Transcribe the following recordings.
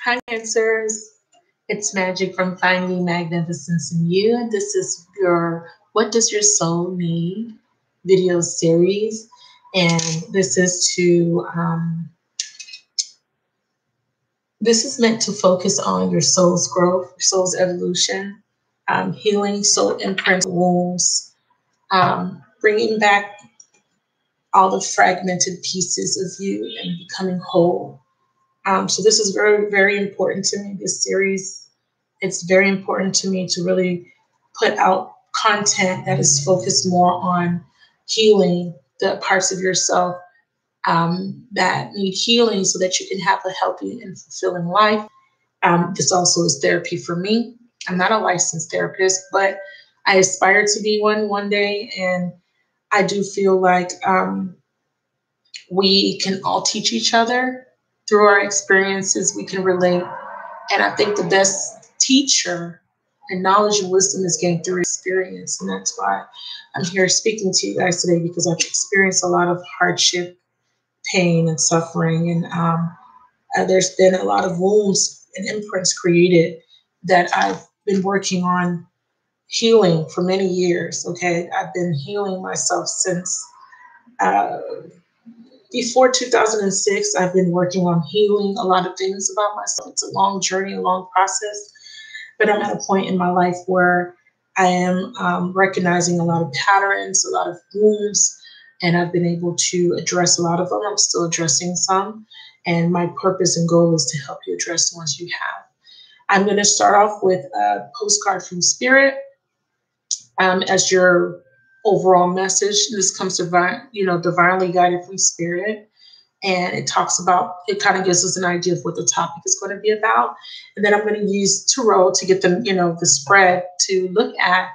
Hi, Cancers. It's Magic from Finding Magnificence in You, and this is your What Does Your Soul Need video series. And this is meant to focus on your soul's growth, your soul's evolution, healing soul imprints, wounds, bringing back all the fragmented pieces of you and becoming whole. So this is very, very important to me, this series. It's very important to me to really put out content that is focused more on healing the parts of yourself that need healing so that you can have a healthy and fulfilling life. This also is therapy for me. I'm not a licensed therapist, but I aspire to be one day. And I do feel like we can all teach each other through our experiences. We can relate. And I think the best teacher and knowledge and wisdom is gained through experience. And that's why I'm here speaking to you guys today, because I've experienced a lot of hardship, pain, and suffering. And there's been a lot of wounds and imprints created that I've been working on healing for many years. Okay. I've been healing myself since before 2006. I've been working on healing a lot of things about myself. It's a long journey, a long process, but I'm at a point in my life where I am recognizing a lot of patterns, a lot of wounds, and I've been able to address a lot of them. I'm still addressing some, and my purpose and goal is to help you address the ones you have. I'm going to start off with a postcard from Spirit as your overall message. This comes divinely guided from Spirit. And it kind of gives us an idea of what the topic is going to be about. And then I'm going to use tarot to get them, the spread to look at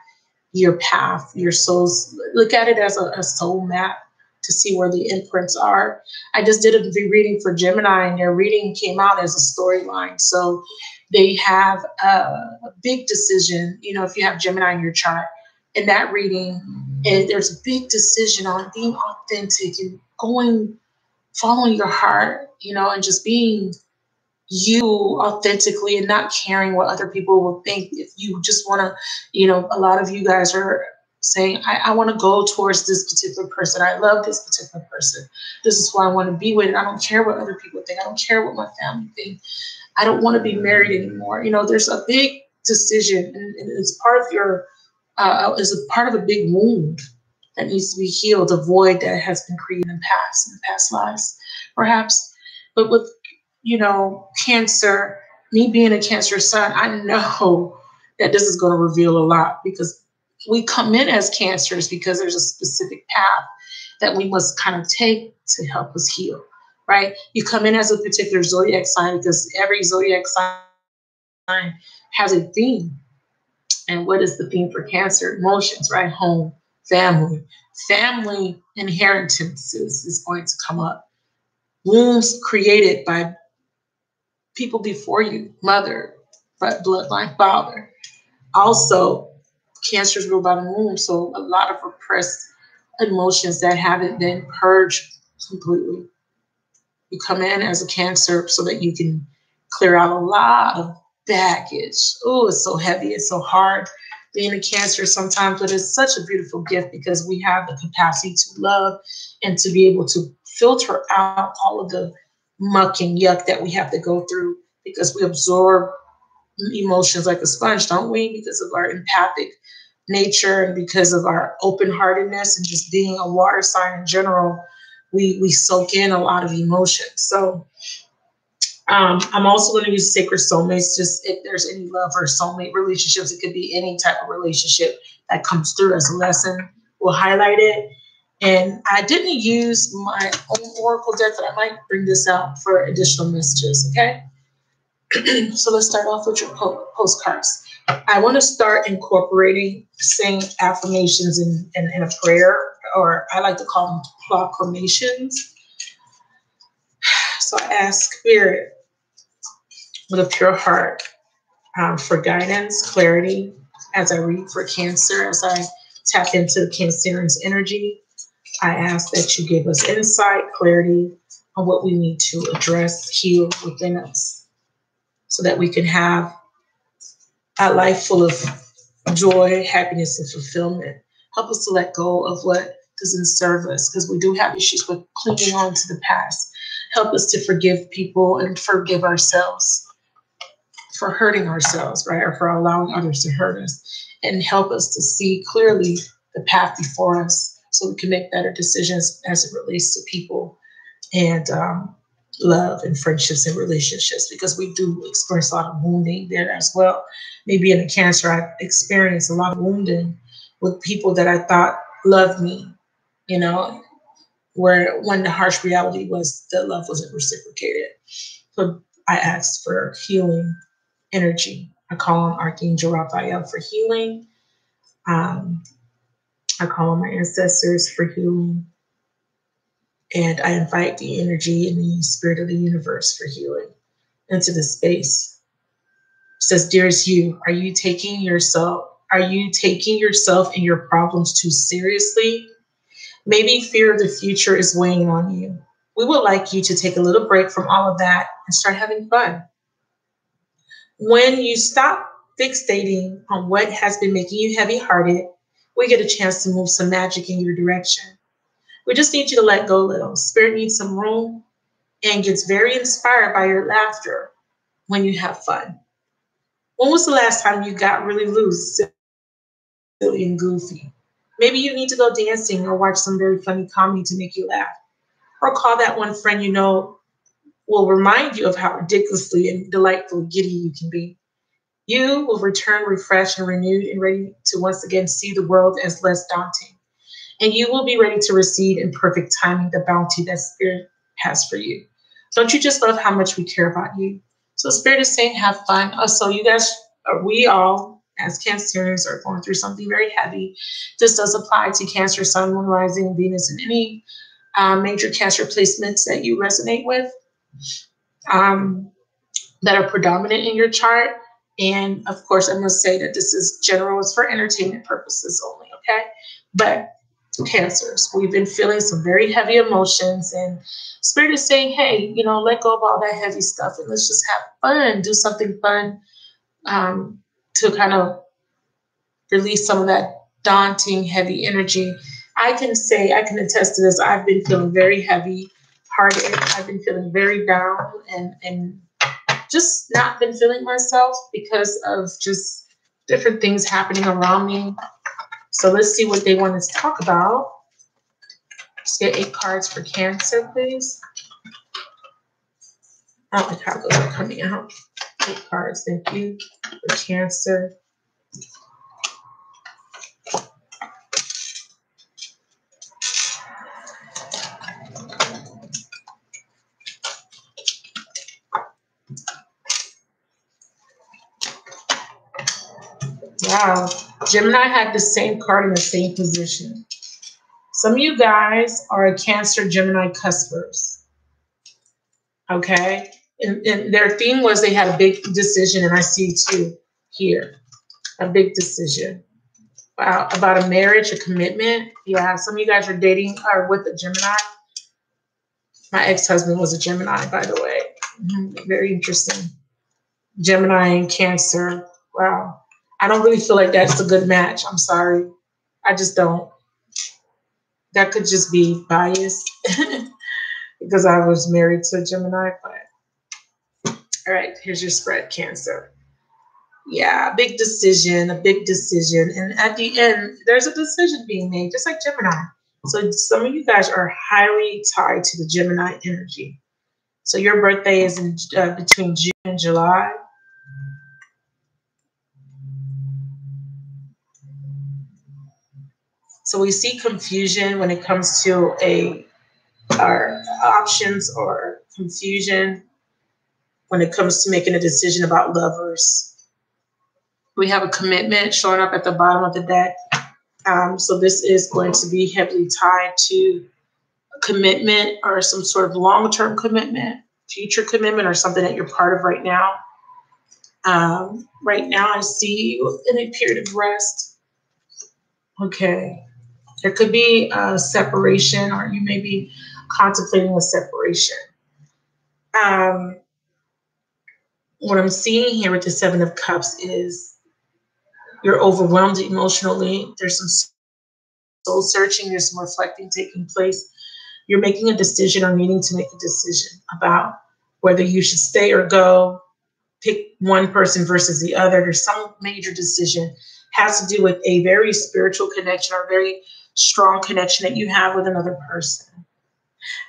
your path, your soul's, look at it as a soul map to see where the imprints are. I just did a reading for Gemini, and their reading came out as a storyline. So they have a big decision, if you have Gemini in your chart. In that reading, there's a big decision on being authentic and following your heart, and just being you authentically and not caring what other people will think. If you just want to, a lot of you guys are saying, I want to go towards this particular person. I love this particular person. This is who I want to be with. I don't care what other people think. I don't care what my family thinks. I don't want to be married anymore. There's a big decision, and it's part of is a part of a big wound that needs to be healed, a void that has been created in past lives, perhaps. But with, Cancer, me being a Cancer sun, I know that this is going to reveal a lot, because we come in as Cancers because there's a specific path that we must kind of take to help us heal, right? You come in as a particular zodiac sign because every zodiac sign has a theme. And what is the theme for Cancer? Emotions, right? Home, family. Family inheritances is going to come up. Wounds created by people before you, mother, bloodline, father. Also, Cancers ruled by the moon, so a lot of repressed emotions that haven't been purged completely. You come in as a Cancer so that you can clear out a lot of baggage. Oh, it's so heavy. It's so hard being a Cancer sometimes, but it's such a beautiful gift because we have the capacity to love and to be able to filter out all of the muck and yuck that we have to go through, because we absorb emotions like a sponge, don't we? Because of our empathic nature and because of our open-heartedness and just being a water sign in general, we soak in a lot of emotions. So I'm also going to use sacred soulmates, just if there's any love or soulmate relationships. It could be any type of relationship that comes through as a lesson. We'll highlight it. And I didn't use my own oracle deck, but I might bring this out for additional messages, okay? So let's start off with your postcards. I want to start incorporating saying affirmations in a prayer, or I like to call them proclamations. So I ask Spirit with a pure heart for guidance, clarity, as I read for Cancer, as I tap into the Cancerian's energy. I ask that you give us insight, clarity on what we need to address, heal within us. so that we can have a life full of joy, happiness, and fulfillment. Help us to let go of what doesn't serve us, because we do have issues with clinging on to the past. Help us to forgive people and forgive ourselves for hurting ourselves, right? Or for allowing others to hurt us. And help us to see clearly the path before us so we can make better decisions as it relates to people and love and friendships and relationships, because we do experience a lot of wounding there as well. Maybe in a Cancer, I've experienced a lot of wounding with people that I thought loved me, you know, where when the harsh reality was that love wasn't reciprocated. So I asked for healing energy. I call on Archangel Raphael for healing. I call on my ancestors for healing. And I invite the energy and the spirit of the universe for healing into the space. It says, dearest you, are you taking yourself and your problems too seriously? Maybe fear of the future is weighing on you. We would like you to take a little break from all of that and start having fun. When you stop fixating on what has been making you heavy-hearted, we get a chance to move some magic in your direction. We just need you to let go a little. Spirit needs some room and gets very inspired by your laughter when you have fun. When was the last time you got really loose, silly, and goofy? Maybe you need to go dancing or watch some very funny comedy to make you laugh. Or call that one friend you know will remind you of how ridiculously and delightfully giddy you can be. You will return refreshed and renewed and ready to once again see the world as less daunting. And you will be ready to receive in perfect timing the bounty that Spirit has for you. Don't you just love how much we care about you? So Spirit is saying, have fun. So you guys, we all, as Cancerians, are going through something very heavy. This does apply to Cancer, Sun, Moon, Rising, Venus, and any major Cancer placements that you resonate with that are predominant in your chart. And of course, I must say that this is general. It's for entertainment purposes only, okay? But Cancers, we've been feeling some very heavy emotions, and Spirit is saying, hey, you know, let go of all that heavy stuff and let's just have fun, do something fun to kind of release some of that daunting, heavy energy. I can attest to this. I've been feeling very heavy hearted. I've been feeling very down and just not been feeling myself because of just different things happening around me. So let's see what they want us to talk about. Let's get 8 cards for Cancer, please. I don't like how those are coming out. 8 cards, thank you, for Cancer. Wow, Gemini had the same card in the same position. Some of you guys are a Cancer Gemini cuspers, okay? And their theme was they had a big decision, and I see 2 here, a big decision. Wow, about a marriage, a commitment. Yeah, some of you guys are dating or with a Gemini. My ex-husband was a Gemini, by the way. Very interesting. Gemini and Cancer. Wow. I don't really feel like that's a good match. I'm sorry. I just don't. That could just be bias because I was married to a Gemini. But all right, here's your spread, Cancer. Yeah, a big decision. And at the end, there's a decision being made, just like Gemini. So some of you guys are highly tied to the Gemini energy. So your birthday is in between June and July. So we see confusion when it comes to our options, or confusion when it comes to making a decision about lovers. We have a commitment showing up at the bottom of the deck. So this is going to be heavily tied to a commitment or some sort of long-term commitment, future commitment, or something that you're part of right now. Right now I see you in a period of rest. Okay. There could be a separation, or you may be contemplating a separation. what I'm seeing here with the Seven of Cups is you're overwhelmed emotionally. There's some soul searching. There's some reflecting taking place. You're making a decision or needing to make a decision about whether you should stay or go, pick one person versus the other. There's some major decision has to do with a very spiritual connection or very strong connection that you have with another person.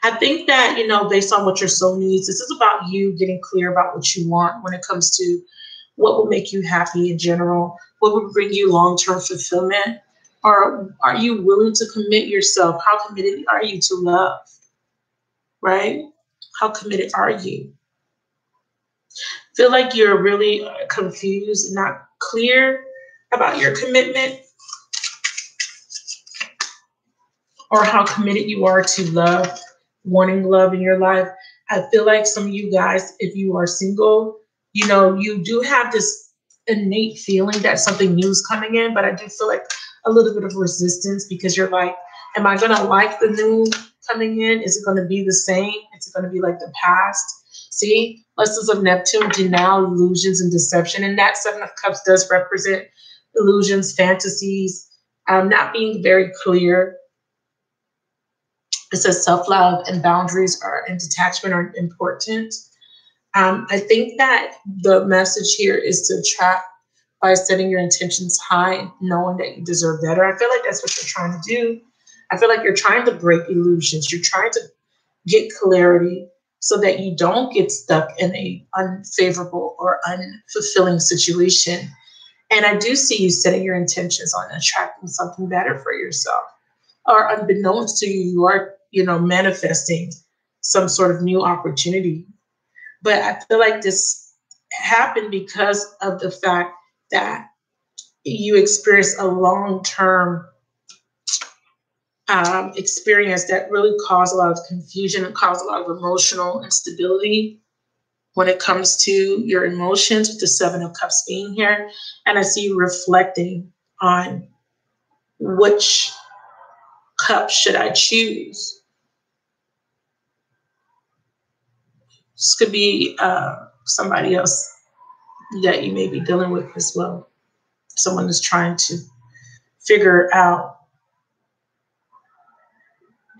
I think that, based on what your soul needs, this is about you getting clear about what you want when it comes to what will make you happy in general, what will bring you long-term fulfillment. Or are you willing to commit yourself? How committed are you to love? Right? How committed are you? Feel like you're really confused and not clear about your commitment or how committed you are to love, wanting love in your life. I feel like some of you guys, if you are single, you do have this innate feeling that something new is coming in, but I do feel like a little bit of resistance because you're like, am I going to like the new coming in? Is it going to be the same? Is it going to be like the past? See, lessons of Neptune, denial, illusions, and deception. And that Seven of Cups does represent illusions, fantasies, not being very clear. It says self-love and boundaries and detachment are important. I think that the message here is to attract by setting your intentions high, knowing that you deserve better. I feel like that's what you're trying to do. I feel like you're trying to break illusions. You're trying to get clarity so that you don't get stuck in a unfavorable or unfulfilling situation. And I do see you setting your intentions on attracting something better for yourself. Or unbeknownst to you, you are, manifesting some sort of new opportunity. But I feel like this happened because of the fact that you experienced a long-term experience that really caused a lot of confusion and caused a lot of emotional instability when it comes to your emotions, with the Seven of Cups being here. And I see you reflecting on which cup should I choose. This could be somebody else that you may be dealing with as well. Someone is trying to figure out.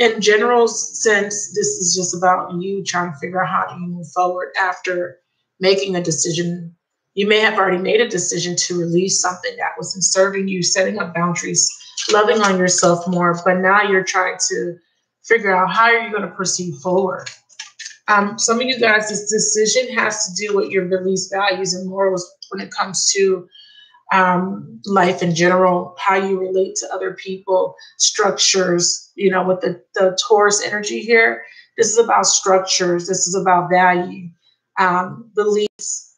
In general sense, this is just about you trying to figure out how do you move forward after making a decision. You may have already made a decision to release something that wasn't serving you, setting up boundaries, loving on yourself more, but now you're trying to figure out how are you going to proceed forward. Some of you guys, this decision has to do with your beliefs, values, and morals when it comes to life in general, how you relate to other people, structures, with the Taurus energy here. This is about structures. This is about value, beliefs.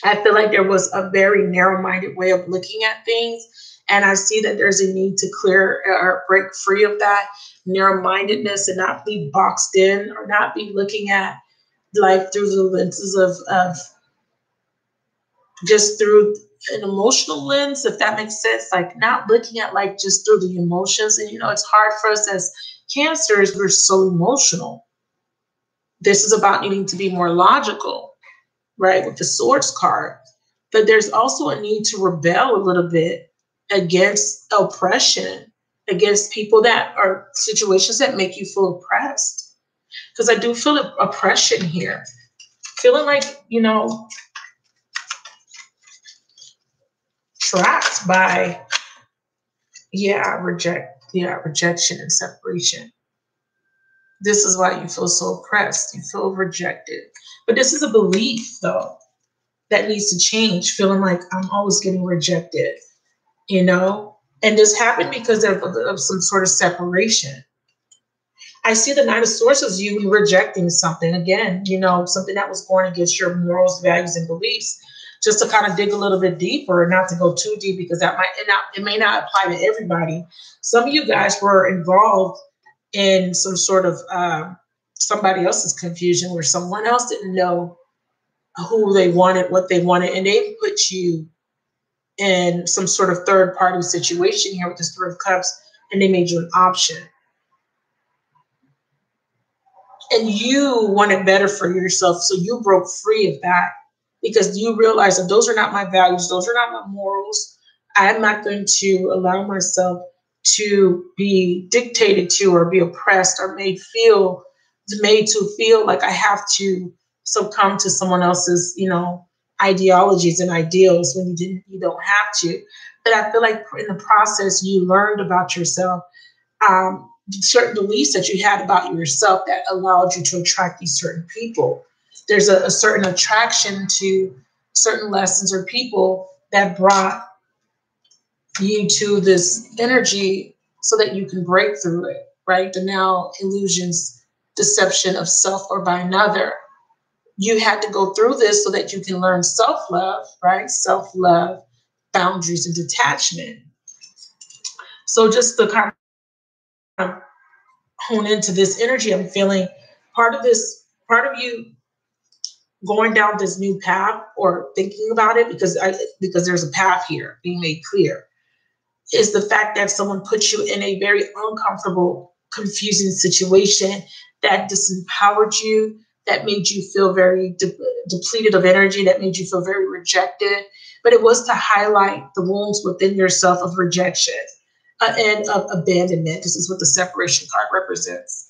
I feel like there was a very narrow-minded way of looking at things. And I see that there's a need to clear or break free of that narrow-mindedness and not be boxed in or not be looking at life through the lenses of just through an emotional lens, if that makes sense, like not looking at life just through the emotions. And, it's hard for us as Cancers, we're so emotional. This is about needing to be more logical, right, with the Swords card. But there's also a need to rebel a little bit against oppression, against people that are situations that make you feel oppressed. Because I do feel oppression here. Feeling like, trapped by, rejection and separation. This is why you feel so oppressed. You feel rejected. But this is a belief, though, that needs to change, feeling like I'm always getting rejected, And this happened because of some sort of separation. I see the Knight of Swords as you rejecting something, again, something that was going against your morals, values, and beliefs. Just to kind of dig a little bit deeper, not to go too deep, because it may not apply to everybody. Some of you guys were involved in some sort of somebody else's confusion where someone else didn't know who they wanted, what they wanted, and they put you in some sort of third-party situation here with this Three of Cups, and they made you an option. And you wanted better for yourself, so you broke free of that because you realize that those are not my values. Those are not my morals. I'm not going to allow myself to be dictated to or be oppressed or made to feel like I have to succumb to someone else's, ideologies and ideals when you don't have to. But I feel like in the process, you learned about yourself, certain beliefs that you had about yourself that allowed you to attract these certain people. There's a certain attraction to certain lessons or people that brought you to this energy so that you can break through it, right? The now illusions, deception of self or by another. You had to go through this so that you can learn self-love, right? Self-love, boundaries, and detachment. So just to kind of hone into this energy, I'm feeling part of you going down this new path or thinking about it, because there's a path here being made clear, is the fact that someone put you in a very uncomfortable, confusing situation that disempowered you, that made you feel very depleted of energy, that made you feel very rejected. But it was to highlight the wounds within yourself of rejection and of abandonment. This is what the separation card represents.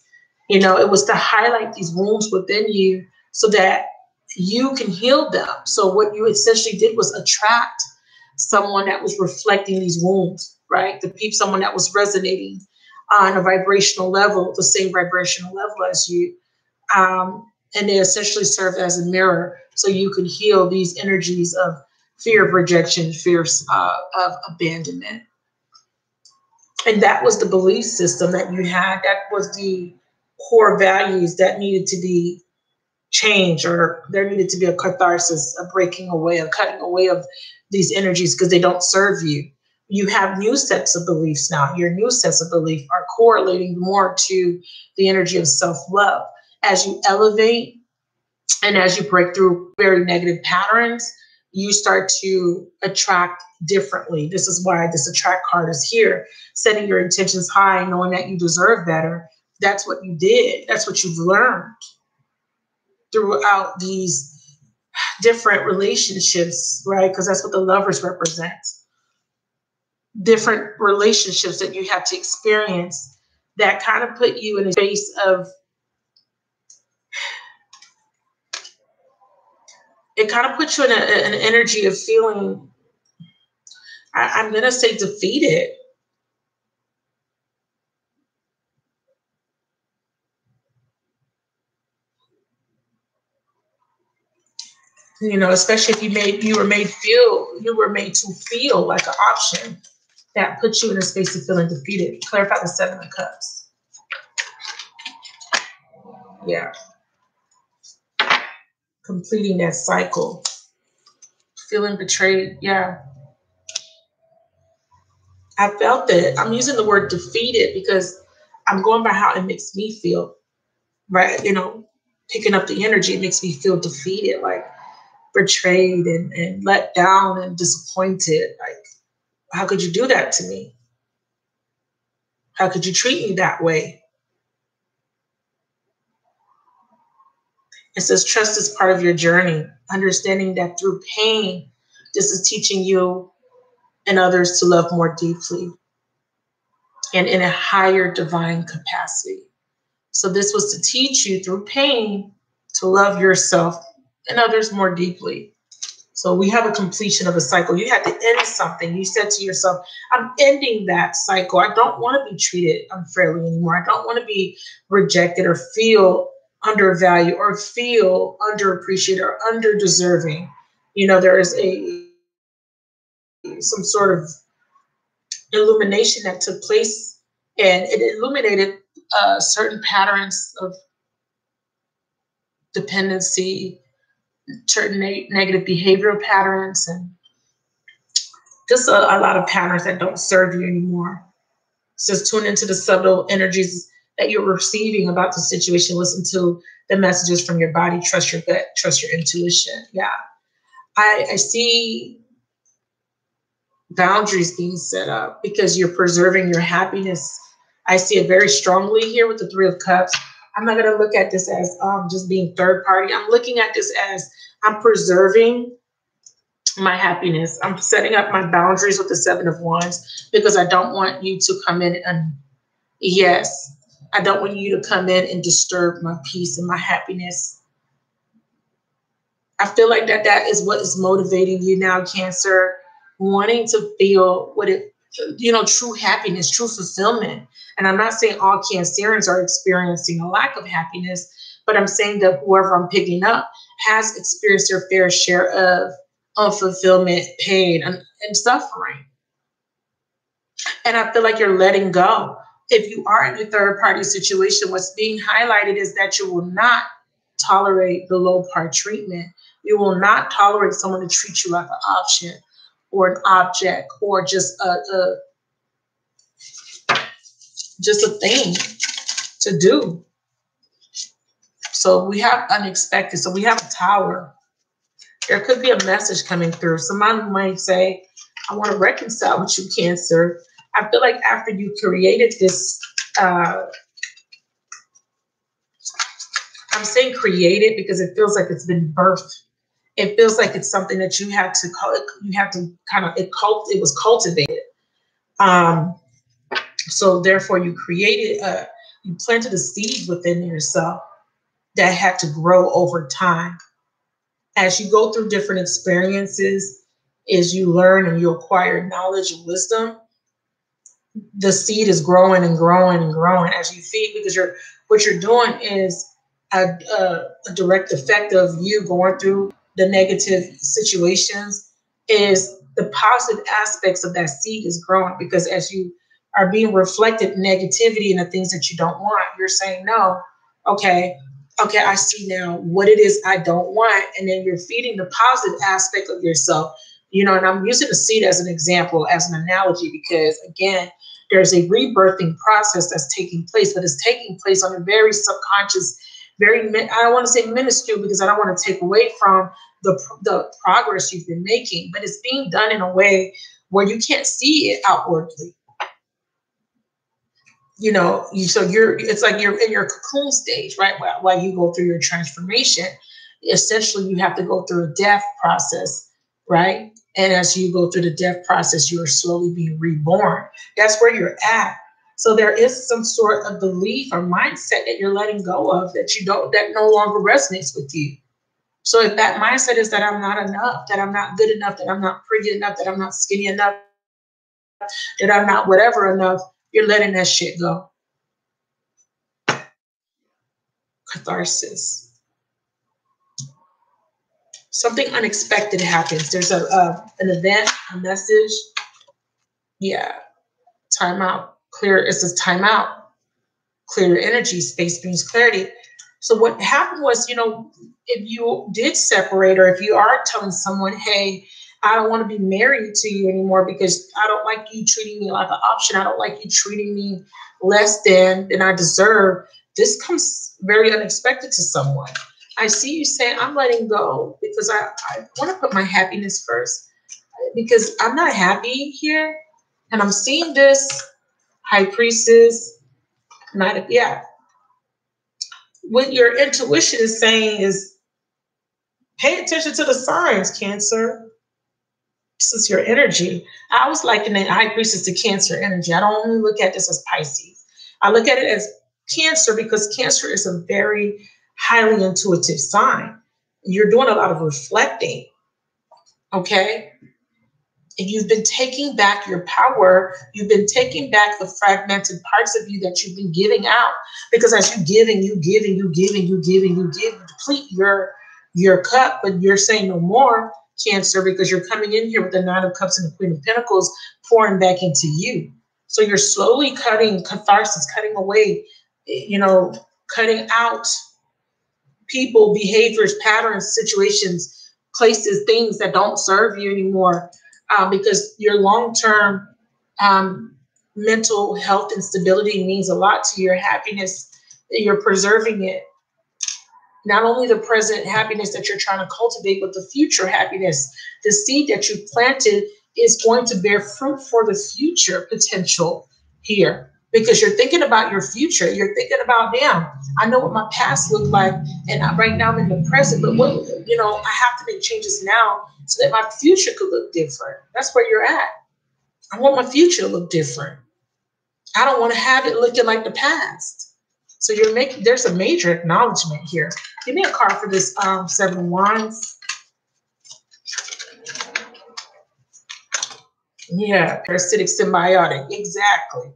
It was to highlight these wounds within you so that you can heal them. So what you essentially did was attract someone that was reflecting these wounds, right? Someone that was resonating on a vibrational level, the same vibrational level as you. And they essentially serve as a mirror so you can heal these energies of fear of rejection, fear of abandonment. And that was the belief system that you had. That was the core values that needed to be changed, or there needed to be a catharsis, a breaking away, a cutting away of these energies because they don't serve you. You have new sets of beliefs now. Your new sets of belief are correlating more to the energy of self-love. As you elevate and as you break through very negative patterns, you start to attract differently. This is why this attract card is here, setting your intentions high, knowing that you deserve better. That's what you did. That's what you've learned throughout these different relationships, right? Because that's what the lovers represent. Different relationships that you have to experience that kind of put you in a space of, it kind of puts you in an energy of feeling, I'm going to say, defeated. Especially if you were made to feel like an option, that puts you in a space of feeling defeated. Clarify the Seven of Cups. Yeah. Completing that cycle. Feeling betrayed. Yeah. I felt that. I'm using the word defeated because I'm going by how it makes me feel, right? Picking up the energy, it makes me feel defeated, like betrayed and let down and disappointed. Like, how could you do that to me? How could you treat me that way? It says trust is part of your journey, understanding that through pain, this is teaching you and others to love more deeply and in a higher divine capacity. So this was to teach you through pain to love yourself and others more deeply. So we have a completion of a cycle. You had to end something. You said to yourself, I'm ending that cycle. I don't want to be treated unfairly anymore. I don't want to be rejected or feel undervalued or feel underappreciated or underdeserving. There is some sort of illumination that took place, and it illuminated certain patterns of dependency, certain negative behavioral patterns, and just a lot of patterns that don't serve you anymore. Just tune into the subtle energies that you're receiving about the situation. Listen to the messages from your body. Trust your gut. Trust your intuition. Yeah. I see boundaries being set up because you're preserving your happiness. I see it very strongly here with the Three of Cups. I'm not going to look at this as just being third party. I'm looking at this as I'm preserving my happiness. I'm setting up my boundaries with the Seven of Wands because I don't want you to come in and, yes, I don't want you to come in and disturb my peace and my happiness. I feel like that is what is motivating you now, Cancer, wanting to feel what it, true happiness, true fulfillment. And I'm not saying all Cancerians are experiencing a lack of happiness, but I'm saying that whoever I'm picking up has experienced their fair share of unfulfillment, pain, and suffering. And I feel like you're letting go. If you are in a third party situation, what's being highlighted is that you will not tolerate the low part treatment. You will not tolerate someone to treat you like an option or an object or just a thing to do. So we have unexpected. So we have a Tower. There could be a message coming through. Someone might say, I want to reconcile with you, Cancer. I feel like after you created this, I'm saying created because it feels like it's been birthed. It feels like it's something that you have to call it. You have to kind of, it was cultivated. So therefore you you planted a seed within yourself that had to grow over time. As you go through different experiences, as you learn and you acquire knowledge and wisdom, the seed is growing and growing and growing as you feed, because what you're doing is a direct effect of you going through the negative situations. Is the positive aspects of that seed is growing, because as you are being reflected negativity and the things that you don't want, you're saying, no, okay, I see now what it is I don't want. And then you're feeding the positive aspect of yourself, and I'm using the seed as an example, as an analogy, because again, there's a rebirthing process that's taking place, but it's taking place on a very subconscious, I don't want to say minuscule because I don't want to take away from the progress you've been making, but it's being done in a way where you can't see it outwardly. It's like you're in your cocoon stage, right? While you go through your transformation, essentially you have to go through a death process, right? And as you go through the death process, you are slowly being reborn. That's where you're at. So there is some sort of belief or mindset that you're letting go of that no longer resonates with you. So if that mindset is that I'm not enough, that I'm not good enough, that I'm not pretty enough, that I'm not skinny enough, that I'm not whatever enough, you're letting that shit go. Catharsis. Something unexpected happens. There's an event, a message. Yeah. Time out. Clear. It says time out. Clear your energy. Space brings clarity. So what happened was, if you did separate, or if you are telling someone, hey, I don't want to be married to you anymore because I don't like you treating me like an option. I don't like you treating me less than I deserve. This comes very unexpected to someone. I see you saying, I'm letting go because I want to put my happiness first, because I'm not happy here. And I'm seeing this High Priestess, what your intuition is saying is pay attention to the signs, Cancer. This is your energy. I was likening High Priestess to Cancer energy. I don't only look at this as Pisces. I look at it as Cancer because Cancer is a very highly intuitive sign. You're doing a lot of reflecting, okay? And you've been taking back your power. You've been taking back the fragmented parts of you that you've been giving out. Because as you give and you give and you give and you give and you give, you deplete your cup, but you're saying no more, Cancer, because you're coming in here with the Nine of Cups and the Queen of Pentacles pouring back into you. So you're slowly cutting catharsis, cutting away, cutting out people, behaviors, patterns, situations, places, things that don't serve you anymore, because your long-term mental health and stability means a lot to your happiness. You're preserving it. Not only the present happiness that you're trying to cultivate, but the future happiness. The seed that you planted is going to bear fruit for the future potential here. because you're thinking about your future. You're thinking about, damn, I know what my past looked like, and right now I'm in the present, but what, I have to make changes now so that my future could look different. That's where you're at. I want my future to look different. I don't want to have it looking like the past. So there's a major acknowledgement here. Give me a card for this Seven of Wands. Yeah, parasitic symbiotic. Exactly.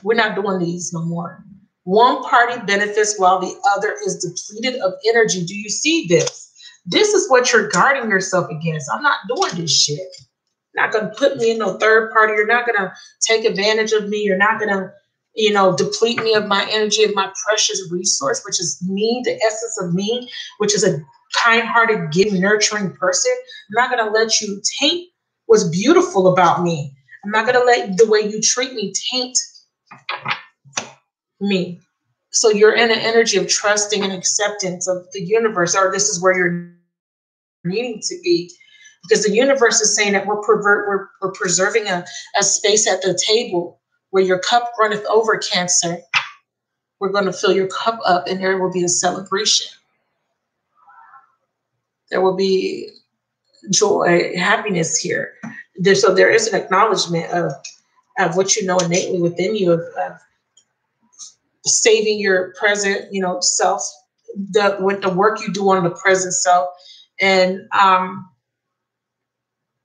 We're not doing these no more. One party benefits while the other is depleted of energy. Do you see this? This is what you're guarding yourself against. I'm not doing this shit. You're not going to put me in no third party. You're not going to take advantage of me. You're not going to, deplete me of my energy, of my precious resource, which is me, the essence of me, which is a kind-hearted, giving, nurturing person. I'm not going to let you taint what's beautiful about me. I'm not going to let the way you treat me taint me. So you're in an energy of trusting and acceptance of the universe, or this is where you're needing to be, because the universe is saying that we're preserving a space at the table where your cup runneth over, Cancer. We're going to fill your cup up, and there will be a celebration. There will be joy, happiness here. So there is an acknowledgement of what you know innately within you, of saving your present, self, with the work you do on the present self, and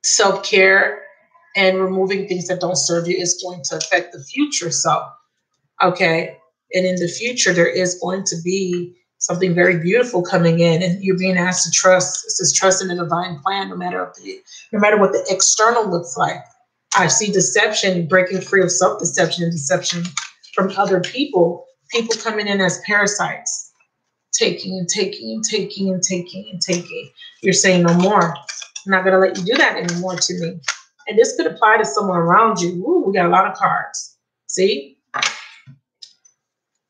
self-care, and removing things that don't serve you is going to affect the future self. Okay. And in the future, there is going to be something very beautiful coming in, and you're being asked to trust. It says trust in the divine plan, no matter what the external looks like. I see deception, breaking free of self-deception and deception from other people coming in as parasites, taking and taking and taking and taking and taking. You're saying no more. I'm not going to let you do that anymore to me. And this could apply to someone around you. Ooh, we got a lot of cards. See?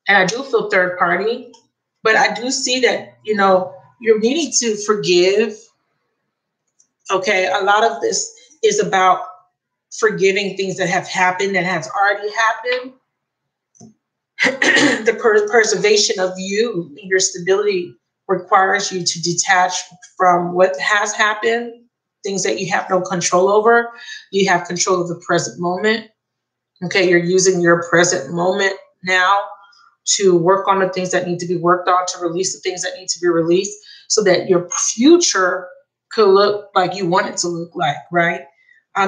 And I do feel third party, but I do see that, you're needing to forgive. Okay. A lot of this is about forgiving things that have happened, that has already happened. The preservation of you, your stability, requires you to detach from what has happened, things that you have no control over. You have control of the present moment. Okay, you're using your present moment now to work on the things that need to be worked on, to release the things that need to be released, so that your future could look like you want it to look like, right?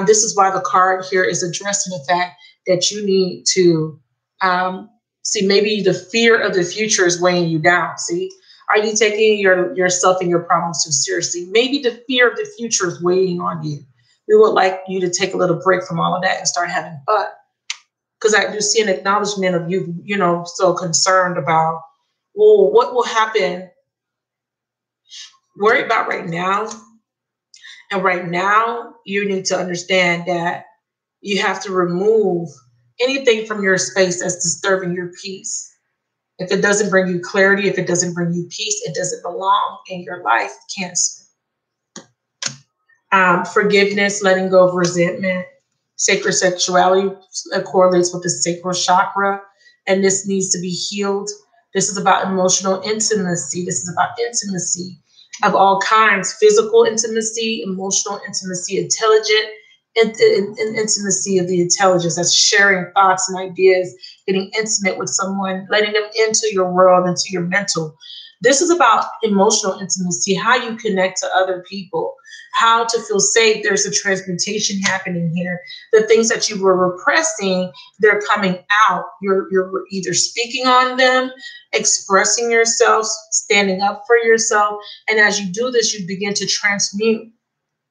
This is why the card here is addressing the fact that you need to see, maybe the fear of the future is weighing you down. See, are you taking yourself and your problems too seriously? Maybe the fear of the future is weighing on you. We would like you to take a little break from all of that and start having fun. Because I do see an acknowledgement of you, so concerned about, well, what will happen? Worry about right now. And right now, you need to understand that you have to remove anything from your space that's disturbing your peace. If it doesn't bring you clarity, if it doesn't bring you peace, it doesn't belong in your life, Cancer. Forgiveness, letting go of resentment. Sacred sexuality correlates with the sacral chakra, and this needs to be healed. This is about emotional intimacy. This is about intimacy of all kinds: physical intimacy, emotional intimacy, intelligent intimacy of the intelligence. That's sharing thoughts and ideas, getting intimate with someone, letting them into your world, into your mental. This is about emotional intimacy, how you connect to other people, how to feel safe. There's a transmutation happening here. The things that you were repressing, they're coming out. You're either speaking on them, expressing yourself, standing up for yourself. And as you do this, you begin to transmute.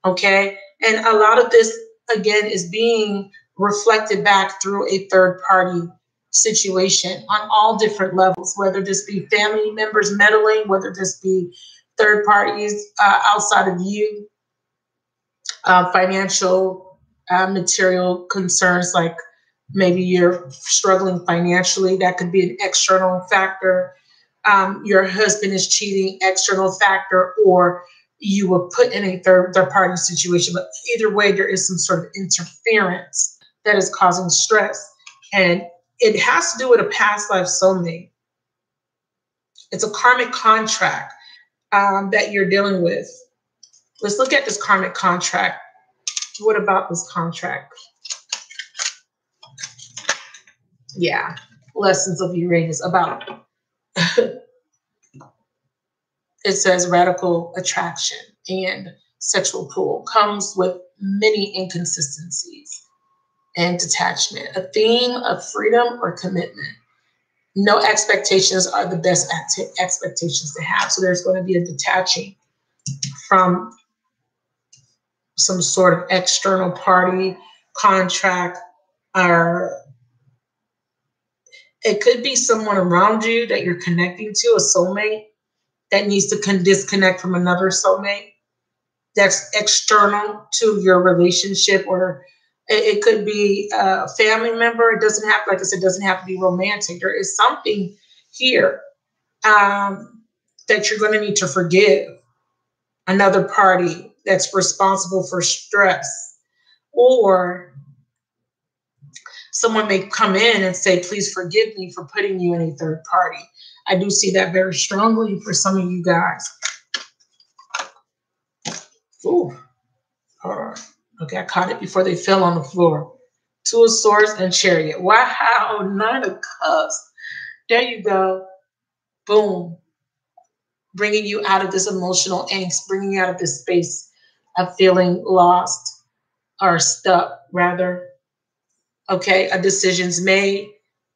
Okay. And a lot of this, again, is being reflected back through a third party situation on all different levels, whether this be family members meddling, whether this be third parties outside of you, financial, material concerns, like maybe you're struggling financially. That could be an external factor. Your husband is cheating, external factor, or you were put in a third party situation. But either way, there is some sort of interference that is causing stress. And it has to do with a past life soulmate. It's a karmic contract that you're dealing with. Let's look at this karmic contract. What about this contract? Yeah, lessons of Uranus about. It says radical attraction and sexual pull comes with many inconsistencies and detachment, a theme of freedom or commitment. No expectations are the best expectations to have. So there's going to be a detaching from some sort of external party, contract, or it could be someone around you that you're connecting to, a soulmate that needs to disconnect from another soulmate that's external to your relationship, or it could be a family member. It doesn't have, like I said, it doesn't have to be romantic. There is something here that you're going to need to forgive another party that's responsible for stress, or someone may come in and say, please forgive me for putting you in a third party. I do see that very strongly for some of you guys. Ooh. Okay, I caught it before they fell on the floor. Two of Swords and Chariot. Wow, Nine of Cups. There you go. Boom. Bringing you out of this emotional angst, bringing you out of this space of feeling lost or stuck, rather. Okay, a decision's made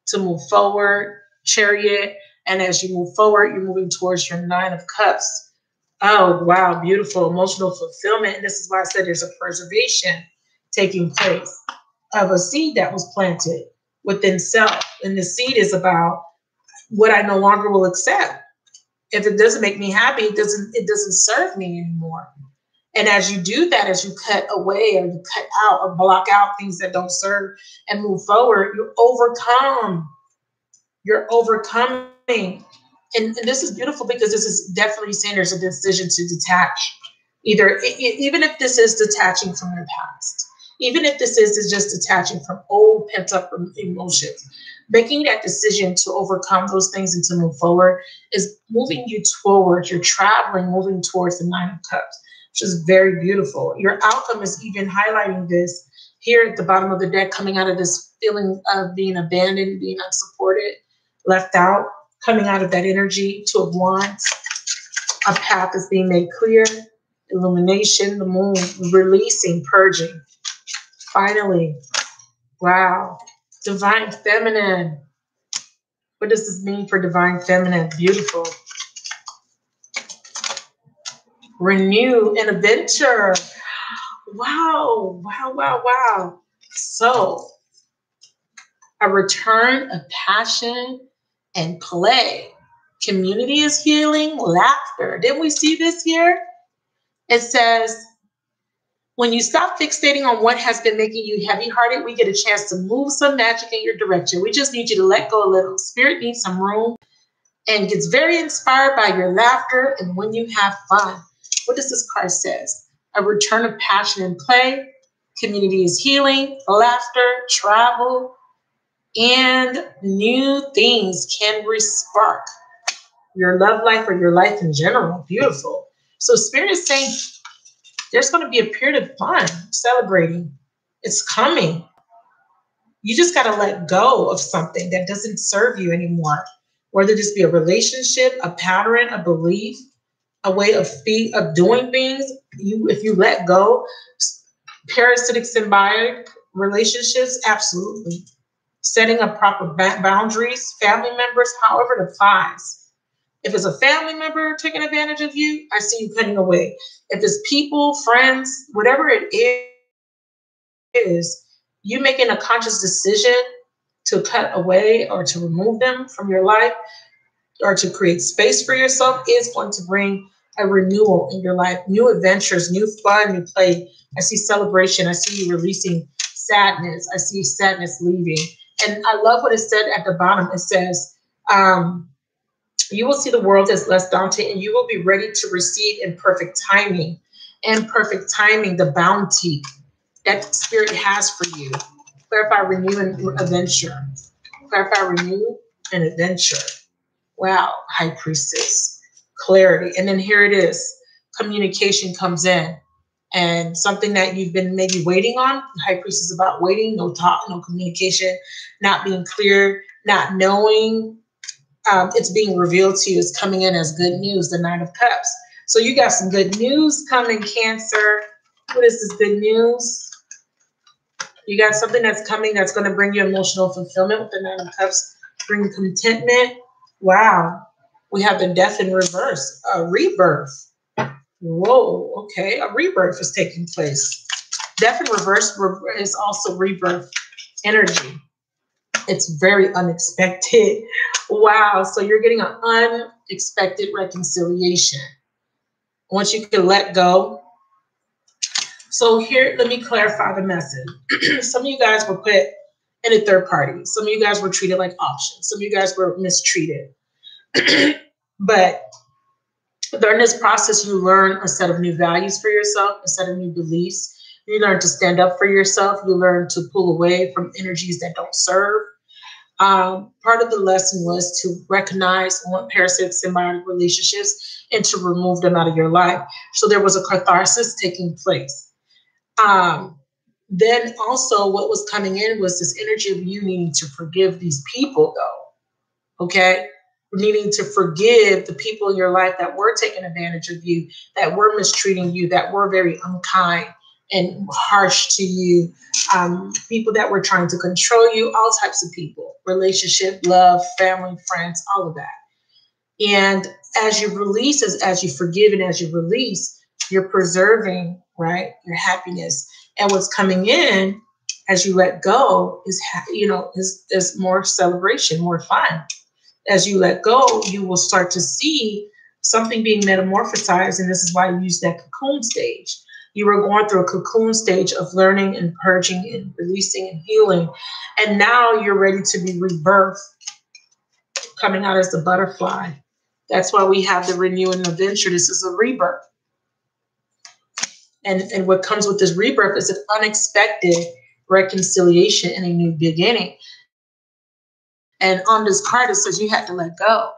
to move forward, Chariot. And as you move forward, you're moving towards your Nine of Cups. Oh, wow, beautiful emotional fulfillment. And this is why I said there's a preservation taking place of a seed that was planted within self. And the seed is about what I no longer will accept. If it doesn't make me happy, it doesn't serve me anymore. And as you do that, as you cut away or you cut out or block out things that don't serve and move forward, you overcome. You're overcoming. And this is beautiful because this is definitely saying there's a decision to detach. Even if this is detaching from your past, even if this is just detaching from old pent up emotions, making that decision to overcome those things and to move forward is moving you forward. You're traveling, moving towards the Nine of Cups, which is very beautiful. Your outcome is even highlighting this here at the bottom of the deck, coming out of this feeling of being abandoned, being unsupported, left out, coming out of that energy. Two of Wands. A path is being made clear. Illumination, the moon, releasing, purging. Finally, wow. Divine Feminine. What does this mean for Divine Feminine? Beautiful. Renew and adventure. Wow, wow, wow, wow. So, a return of passion and play. Community is healing, laughter. Didn't we see this here? It says, when you stop fixating on what has been making you heavy-hearted, we get a chance to move some magic in your direction. We just need you to let go a little. Spirit needs some room and gets very inspired by your laughter and when you have fun. What does this card say? A return of passion and play. Community is healing, laughter, travel, and new things can respark your love life or your life in general. Beautiful. So Spirit is saying there's going to be a period of fun, celebrating. It's coming. You just got to let go of something that doesn't serve you anymore. Whether this be a relationship, a pattern, a belief, a way of doing things. If you let go, parasitic symbiotic relationships, absolutely. Setting up proper boundaries, family members, however it applies. If it's a family member taking advantage of you, I see you cutting away. If it's people, friends, whatever it is, you making a conscious decision to cut away or to remove them from your life or to create space for yourself is going to bring a renewal in your life, new adventures, new fun, new play. I see celebration. I see you releasing sadness. I see sadness leaving. And I love what it said at the bottom. It says, you will see the world as less daunting and you will be ready to receive in perfect timing. In perfect timing, the bounty that Spirit has for you. Clarify, renew, and adventure. Clarify, renew, and adventure. Wow, High Priestess, clarity. And then here it is. Communication comes in. And something that you've been maybe waiting on. High Priestess is about waiting, no talk, no communication, not being clear, not knowing. It's being revealed to you. It's coming in as good news, the Nine of Cups. So you got some good news coming, Cancer. What is this good news? You got something that's coming that's going to bring you emotional fulfillment with the Nine of Cups, bring contentment. Wow. We have the Death in reverse, a rebirth. Whoa, okay. A rebirth is taking place. Death in reverse is also rebirth energy. It's very unexpected. Wow. So you're getting an unexpected reconciliation. Once you can let go. So here, let me clarify the message. Some of you guys were put in a third party. Some of you guys were treated like options. Some of you guys were mistreated. But during this process, you learn a set of new values for yourself, a set of new beliefs. You learn to stand up for yourself. You learn to pull away from energies that don't serve. Part of the lesson was to recognize parasitic symbiotic relationships and to remove them out of your life. So there was a catharsis taking place. Then also what was coming in was this energy of you needing to forgive these people, though. Okay? Needing to forgive the people in your life that were taking advantage of you, that were mistreating you, that were very unkind and harsh to you, people that were trying to control you, all types of people, relationship, love, family, friends, all of that. And as you release, as you forgive and as you release, you're preserving, right, your happiness. And what's coming in as you let go is, is more celebration, more fun. As you let go, you will start to see something being metamorphosized. And this is why I use that cocoon stage. You were going through a cocoon stage of learning and purging and releasing and healing. And now you're ready to be rebirthed, coming out as the butterfly. That's why we have the renew and adventure. This is a rebirth. And what comes with this rebirth is an unexpected reconciliation and a new beginning. And on this card, it says you had to let go.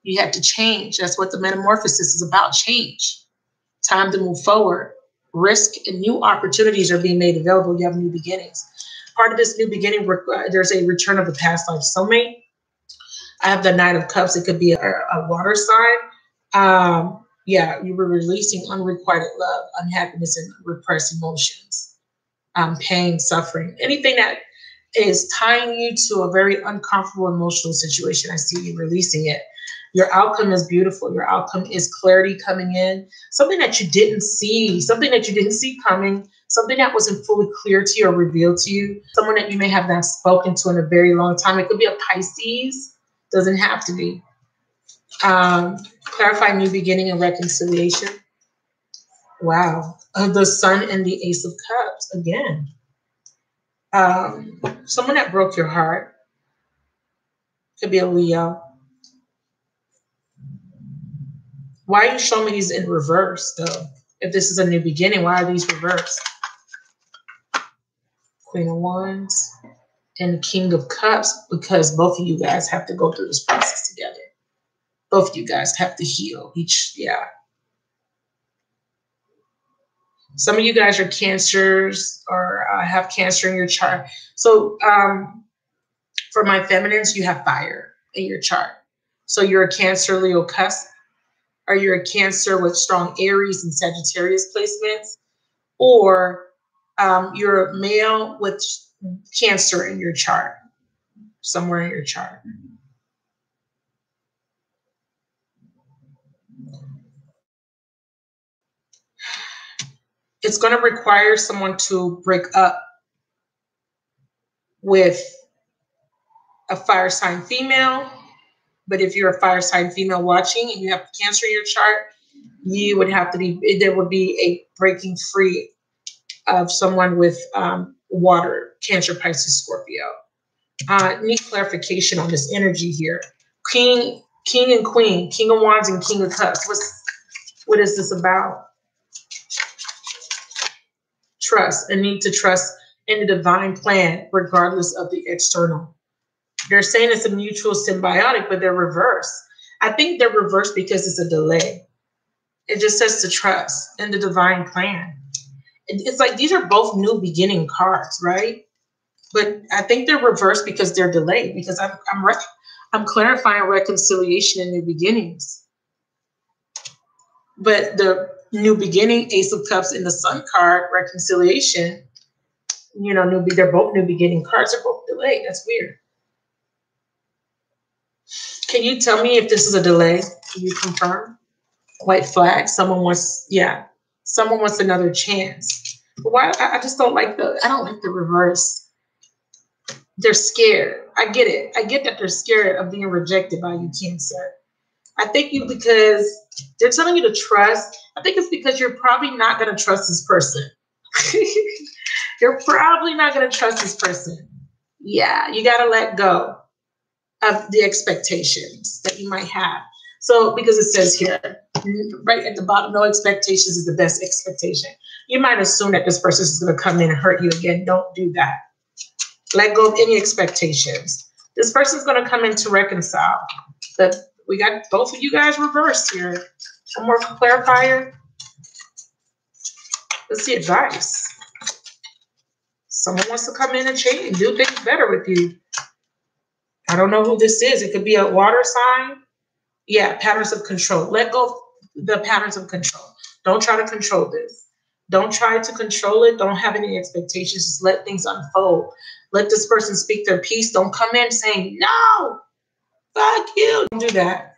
You had to change. That's what the metamorphosis is about, change. Time to move forward. Risk and new opportunities are being made available. You have new beginnings. Part of this new beginning, there's a return of a past life soulmate. I have the Knight of Cups. It could be a water sign. Yeah, you were releasing unrequited love, unhappiness, and repressed emotions, pain, suffering, anything that is tying you to a very uncomfortable emotional situation. I see you releasing it. Your outcome is beautiful. Your outcome is clarity coming in, something that you didn't see, coming, something that wasn't fully clear to you or revealed to you, someone that you may have not spoken to in a very long time. It could be a Pisces, doesn't have to be. Clarify new beginning and reconciliation. Wow. The Sun and the Ace of Cups again. Someone that broke your heart. Could be a Leo. Why are you showing me these in reverse, though? If this is a new beginning, why are these reversed? Queen of Wands and King of Cups, because both of you guys have to go through this process together. Both of you guys have to heal each, yeah. Some of you guys are Cancers or have Cancer in your chart. So for my feminines, you have fire in your chart. So you're a Cancer, Leo cusp, or you're a Cancer with strong Aries and Sagittarius placements, or you're a male with Cancer in your chart, somewhere in your chart. It's going to require someone to break up with a fire sign female. But if you're a fire sign female watching and you have Cancer in your chart, you would have to be, there would be a breaking free of someone with water, Cancer, Pisces, Scorpio. Need clarification on this energy here. King and Queen, King of Wands and King of Cups. What is this about? Trust, a need to trust in the divine plan, regardless of the external. They're saying it's a mutual symbiotic, but they're reversed. I think they're reversed because it's a delay. It just says to trust in the divine plan. It's like these are both new beginning cards, right? But I think they're reversed because they're delayed, because I'm clarifying reconciliation and new beginnings. But the new beginning, Ace of Cups in the Sun card, reconciliation, you know, they're both new beginning cards. They're both delayed. That's weird. Can you tell me if this is a delay? Can you confirm? White flag. Someone wants another chance. But why? I just don't like I don't like the reverse. They're scared. I get it. I get that they're scared of being rejected by you, Cancer. I think because they're telling you to trust. I think it's because you're probably not going to trust this person. You're probably not going to trust this person. Yeah, you got to let go of the expectations that you might have. So, because it says here, right at the bottom, no expectations is the best expectation. You might assume that this person is going to come in and hurt you again. Don't do that. Let go of any expectations. This person's going to come in to reconcile. But we got both of you guys reversed here. One more clarifier. Let's see advice. Someone wants to come in and change, do things better with you. I don't know who this is. It could be a water sign. Yeah, patterns of control. Let go of the patterns of control. Don't try to control this. Don't try to control it. Don't have any expectations. Just let things unfold. Let this person speak their piece. Don't come in saying, no, fuck you. Don't do that.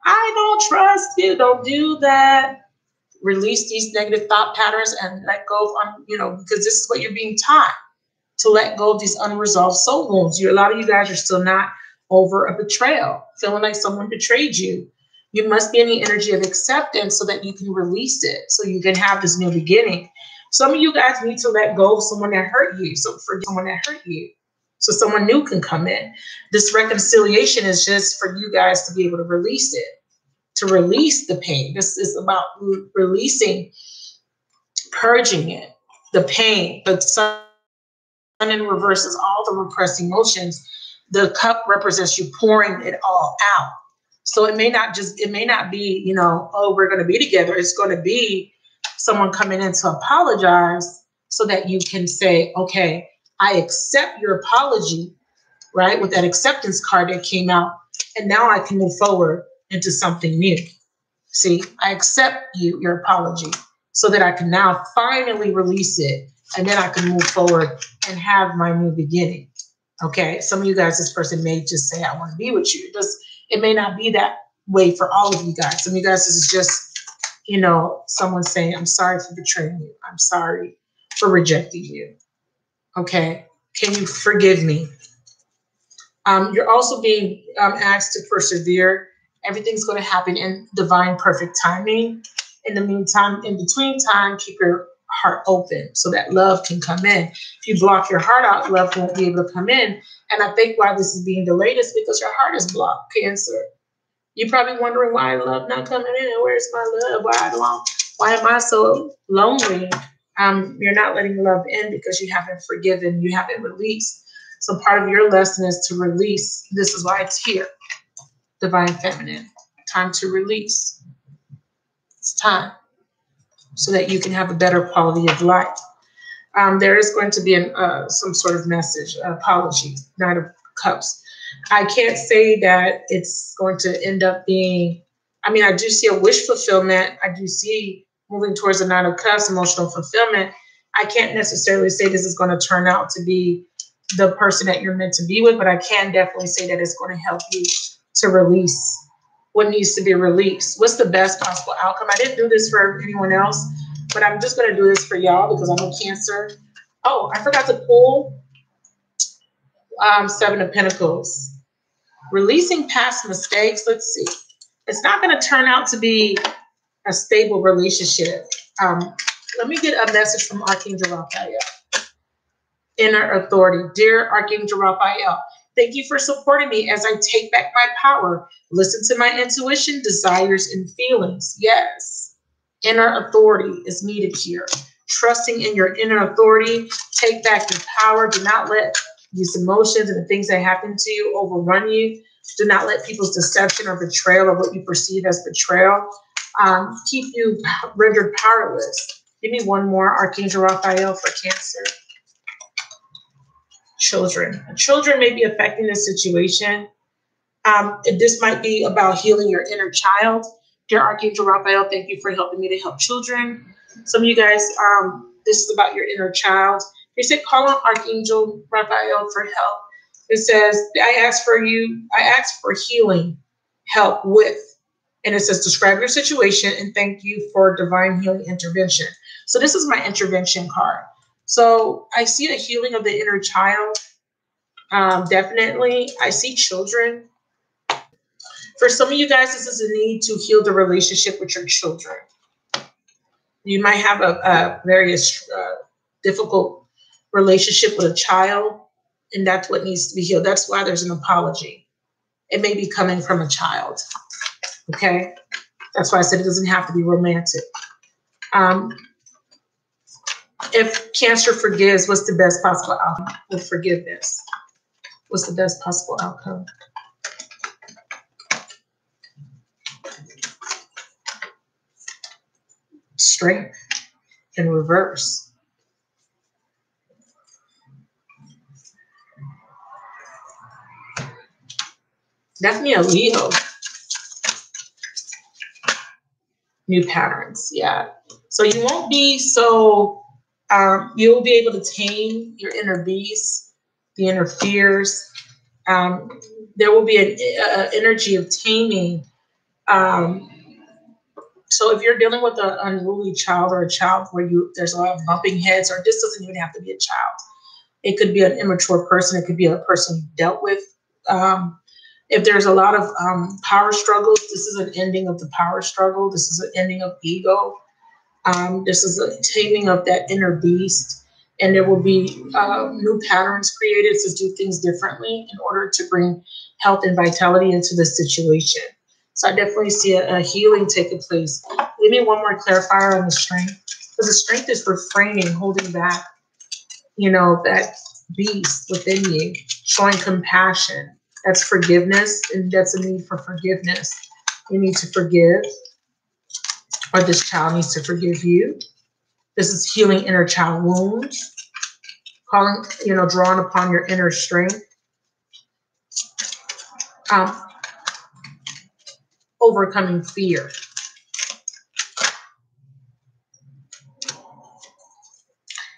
I don't trust you. Don't do that. Release these negative thought patterns and let go of, because this is what you're being taught, to let go of these unresolved soul wounds. A lot of you guys are still not over a betrayal, feeling like someone betrayed you. You must be in the energy of acceptance so that you can release it, so you can have this new beginning. Some of you guys need to let go of someone that hurt you. So forgive someone that hurt you, so someone new can come in. This reconciliation is just for you guys to be able to release it, to release the pain. This is about releasing, purging it, the pain. The sun in reverse is all the repressed emotions. The cup represents you pouring it all out. So it may not be, oh, we're going to be together. It's going to be someone coming in to apologize so that you can say, okay, I accept your apology, right? With that acceptance card that came out. And now I can move forward into something new. See, I accept your apology so that I can now finally release it. And then I can move forward and have my new beginning. Okay. Some of you guys, this person may just say, I want to be with you. It may not be that way for all of you guys. Some of you guys, this is just, someone saying, I'm sorry for betraying you. I'm sorry for rejecting you. Okay. Can you forgive me? You're also being asked to persevere. Everything's going to happen in divine, perfect timing. In the meantime, in between time, keep your heart open so that love can come in. If you block your heart out, love won't be able to come in. And I think why this is being delayed is because your heart is blocked, Cancer. You're probably wondering why love not coming in. Where's my love? Why am I so lonely? You're not letting love in because you haven't forgiven, you haven't released. So part of your lesson is to release. This is why it's here. Divine Feminine. Time to release. It's time so that you can have a better quality of life. There is going to be some sort of message, apology, Knight of Cups. I can't say that it's going to end up being, I do see a wish fulfillment. I do see moving towards the Knight of Cups, emotional fulfillment. I can't necessarily say this is going to turn out to be the person that you're meant to be with, but I can definitely say that it's going to help you to release what needs to be released. What's the best possible outcome? I didn't do this for anyone else, but I'm just going to do this for y'all because I'm a Cancer. Oh, I forgot to pull Seven of Pentacles. Releasing past mistakes. Let's see. It's not going to turn out to be a stable relationship. Let me get a message from Archangel Raphael. Inner authority. Dear Archangel Raphael, thank you for supporting me as I take back my power. Listen to my intuition, desires, and feelings. Yes. Inner authority is needed here. Trusting in your inner authority. Take back your power. Do not let These emotions and the things that happen to you overrun you. Do not let people's deception or betrayal or what you perceive as betrayal keep you rendered powerless. Give me one more, Archangel Raphael, for Cancer. Children. Children may be affecting this situation. This might be about healing your inner child. Dear Archangel Raphael, thank you for helping me to help children. Some of you guys, this is about your inner child. They said, call on Archangel Raphael for help. It says, I ask for healing, help with, and it says, describe your situation and thank you for divine healing intervention. So this is my intervention card. So I see a healing of the inner child. Definitely. I see children. For some of you guys, this is a need to heal the relationship with your children. You might have a very difficult relationship with a child, and that's what needs to be healed. That's why there's an apology. It may be coming from a child. Okay? That's why I said it doesn't have to be romantic. If Cancer forgives, what's the best possible outcome with forgiveness? What's the best possible outcome? Strength in reverse. Definitely a Leo. New patterns, yeah. So you won't be so, you'll be able to tame your inner beast, the inner fears. There will be an energy of taming. So if you're dealing with an unruly child or a child where there's a lot of bumping heads, or this doesn't even have to be a child. It could be an immature person. It could be a person you dealt with. If there's a lot of power struggles, this is an ending of the power struggle. This is an ending of ego. This is a taming of that inner beast. And there will be new patterns created to do things differently in order to bring health and vitality into the situation. So I definitely see a healing taking place. Give me one more clarifier on the strength. Because the strength is refraining, holding back, that beast within you, showing compassion. That's forgiveness, and that's a need for forgiveness. You need to forgive, or this child needs to forgive you. This is healing inner child wounds, drawing upon your inner strength. Overcoming fear.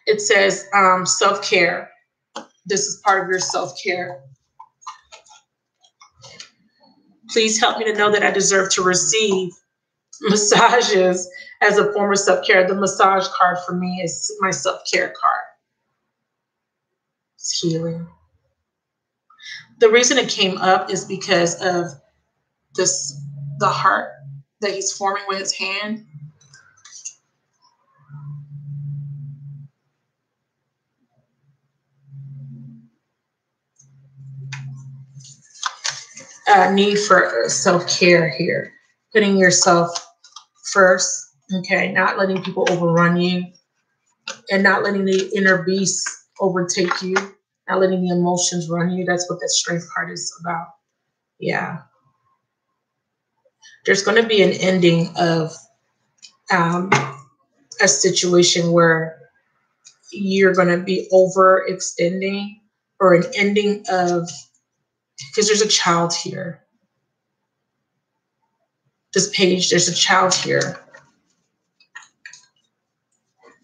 It says self-care. This is part of your self-care. Please help me to know that I deserve to receive massages as a form of self-care. The massage card for me is my self-care card. It's healing. The reason it came up is because of the heart that he's forming with his hand. Need for self-care here. Putting yourself first, okay? Not letting people overrun you, and not letting the inner beast overtake you, not letting the emotions run you. That's what that strength card is about. Yeah. There's going to be an ending of a situation where you're going to be overextending, or an ending of, because there's a child here. This page, there's a child here.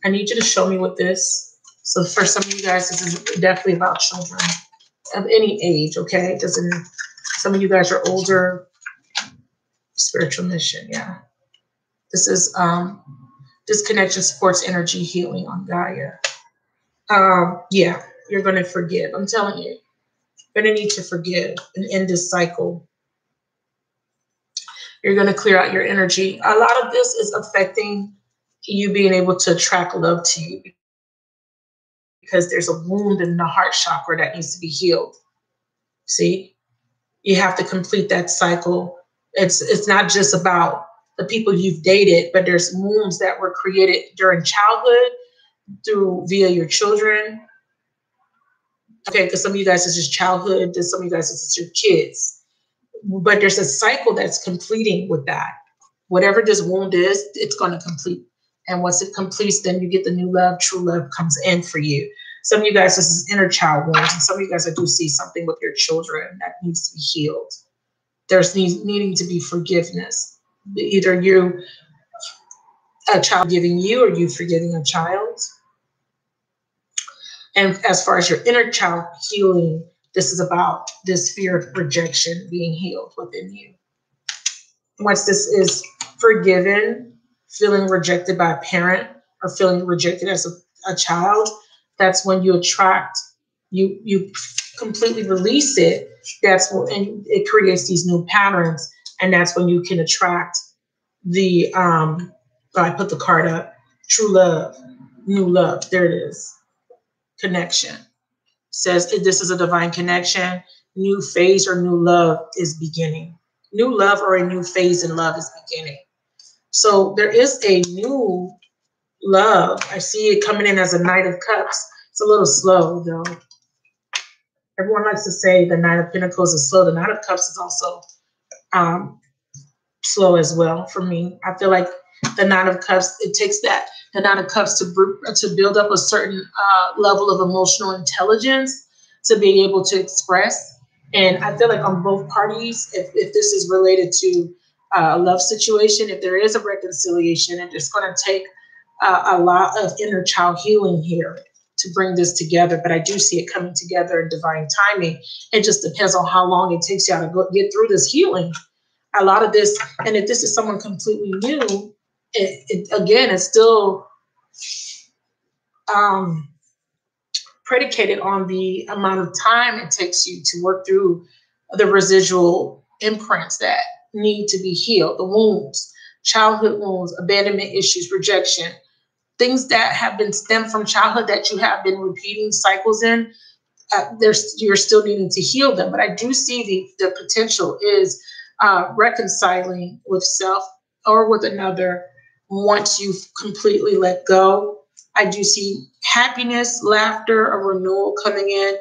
I need you to show me what this. So for some of you guys, this is definitely about children of any age, okay? Some of you guys are older. Spiritual mission, yeah. This is this connection supports energy healing on Gaia. Yeah, you're going to forgive. I'm telling you, you're going to need to forgive and end this cycle. You're going to clear out your energy. A lot of this is affecting you being able to attract love to you, because there's a wound in the heart chakra that needs to be healed. See, you have to complete that cycle. It's not just about the people you've dated, but there's wounds that were created during childhood via your children. Okay, because some of you guys is just childhood, some of you guys is your kids. But there's a cycle that's completing with that. Whatever this wound is, it's going to complete. And once it completes, then you get the new love, true love comes in for you. Some of you guys, this is inner child wounds. And some of you guys, I do see something with your children that needs to be healed. There's needing to be forgiveness. Either a child giving you, or you forgiving a child. And as far as your inner child healing, this is about this fear of rejection being healed within you. Once this is forgiven, feeling rejected by a parent or feeling rejected as a child, that's when you attract, you completely release it. That's when, and it creates these new patterns. And that's when you can attract the, I put the card up, true love, new love. There it is. Connection. Says this is a divine connection. New phase or new love is beginning. New love or a new phase in love is beginning. So there is a new love. I see it coming in as a Knight of Cups. It's a little slow though. Everyone likes to say the Knight of Pentacles is slow. The Knight of Cups is also slow as well for me. I feel like the Knight of Cups, it takes the Knight of Cups to build up a certain level of emotional intelligence to be able to express. And I feel like on both parties, if this is related to a love situation, if there is a reconciliation, and it's going to take a lot of inner child healing here to bring this together. But I do see it coming together in divine timing. It just depends on how long it takes y'all to get through this healing. A lot of this, and if this is someone completely new, again, it's still predicated on the amount of time it takes you to work through the residual imprints that need to be healed, the wounds, childhood wounds, abandonment issues, rejection, things that have been stemmed from childhood that you have been repeating cycles in. You're still needing to heal them. But I do see the potential is reconciling with self or with another once you've completely let go. I do see happiness, laughter, a renewal coming in.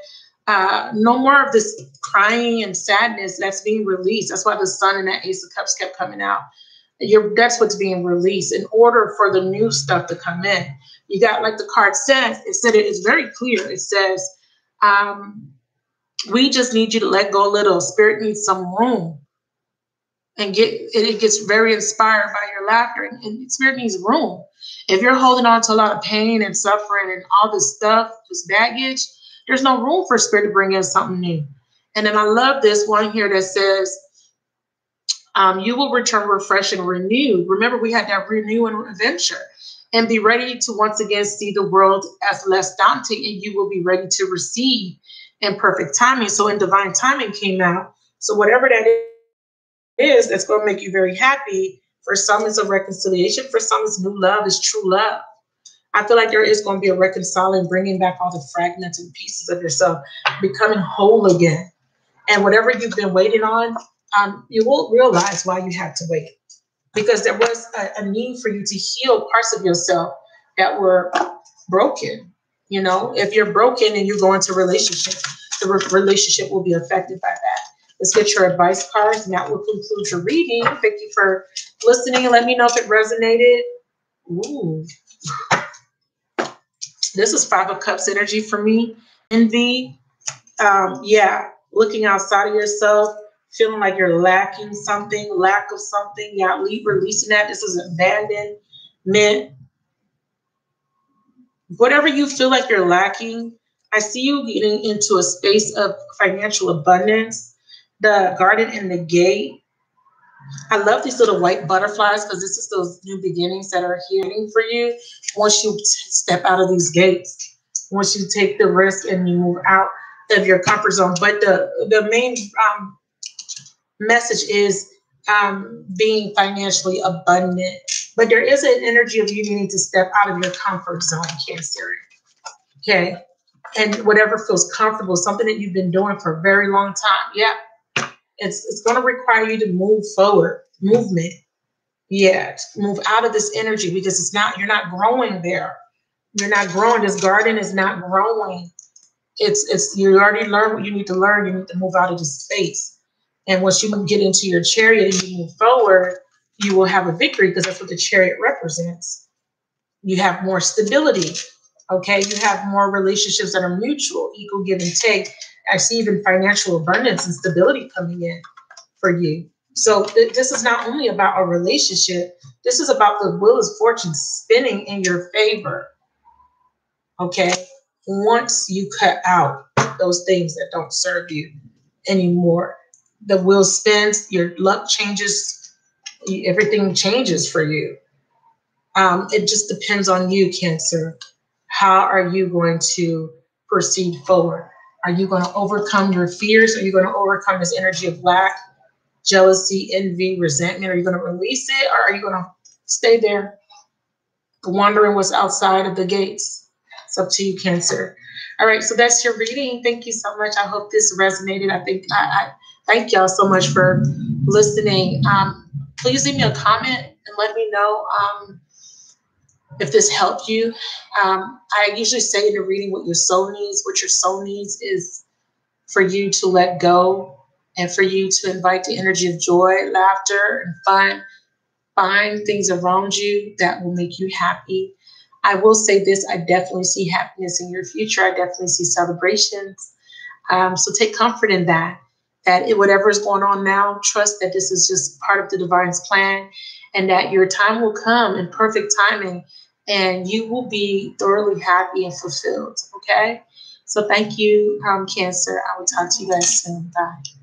No more of this crying and sadness that's being released. That's why the Sun and that Ace of Cups kept coming out. That's what's being released in order for the new stuff to come in. You got, like the card says, it's very clear. It says, we just need you to let go a little. Spirit needs some room. And it gets very inspired by your laughter. And Spirit needs room. If you're holding on to a lot of pain and suffering and all this stuff, this baggage, there's no room for Spirit to bring in something new. And then I love this one here that says, you will return refreshed and renewed. Remember, we had that renew and adventure. And be ready to once again see the world as less daunting, and you will be ready to receive in perfect timing. So in divine timing came out. So whatever that is, that's going to make you very happy. For some, it's a reconciliation. For some, it's new love, it's true love. I feel like there is going to be a reconciling, bringing back all the fragments and pieces of yourself, becoming whole again. And whatever you've been waiting on, you won't realize why you had to wait. Because there was a need for you to heal parts of yourself that were broken. You know, if you're broken and you go into a relationship, the relationship will be affected by that. Let's get your advice cards, and that will conclude your reading. Thank you for listening, and let me know if it resonated. Ooh. This is Five of Cups energy for me. Envy. Yeah, looking outside of yourself, feeling like you're lacking something, lack of something. Yeah, releasing that. This is abandonment. Whatever you feel like you're lacking, I see you getting into a space of financial abundance. The garden and the gate. I love these little white butterflies because this is those new beginnings that are healing for you once you step out of these gates, once you take the risk and you move out of your comfort zone. But the main message is being financially abundant. But there is an energy of you needing to step out of your comfort zone, Cancer. Okay. And whatever feels comfortable, something that you've been doing for a very long time. Yeah. It's going to require you to move forward, movement. Yeah, move out of this energy because you're not growing there. You're not growing. This garden is not growing It's you already learned what you need to learn. You need to move out of this space. And once you get into your chariot and you move forward, you will have a victory because that's what the chariot represents. You have more stability. Okay, you have more relationships that are mutual, equal give and take. I see even financial abundance and stability coming in for you. So this is not only about a relationship. This is about the wheel of fortune spinning in your favor. Okay, once you cut out those things that don't serve you anymore, the wheel spins, your luck changes, everything changes for you. It just depends on you, Cancer. How are you going to proceed forward? Are you going to overcome your fears? Are you going to overcome this energy of lack, jealousy, envy, resentment? Are you going to release it, or are you going to stay there, wondering what's outside of the gates? It's up to you, Cancer. All right, so that's your reading. Thank you so much. I hope this resonated. I thank y'all so much for listening. Please leave me a comment and let me know if this helped you. I usually say in the reading what your soul needs is for you to let go and for you to invite the energy of joy, laughter, and fun. Find things around you that will make you happy. I will say this, I definitely see happiness in your future. I definitely see celebrations. So take comfort in that whatever is going on now, trust that this is just part of the divine's plan and that your time will come in perfect timing and you will be thoroughly happy and fulfilled. Okay? So thank you, Cancer. I will talk to you guys soon. Bye.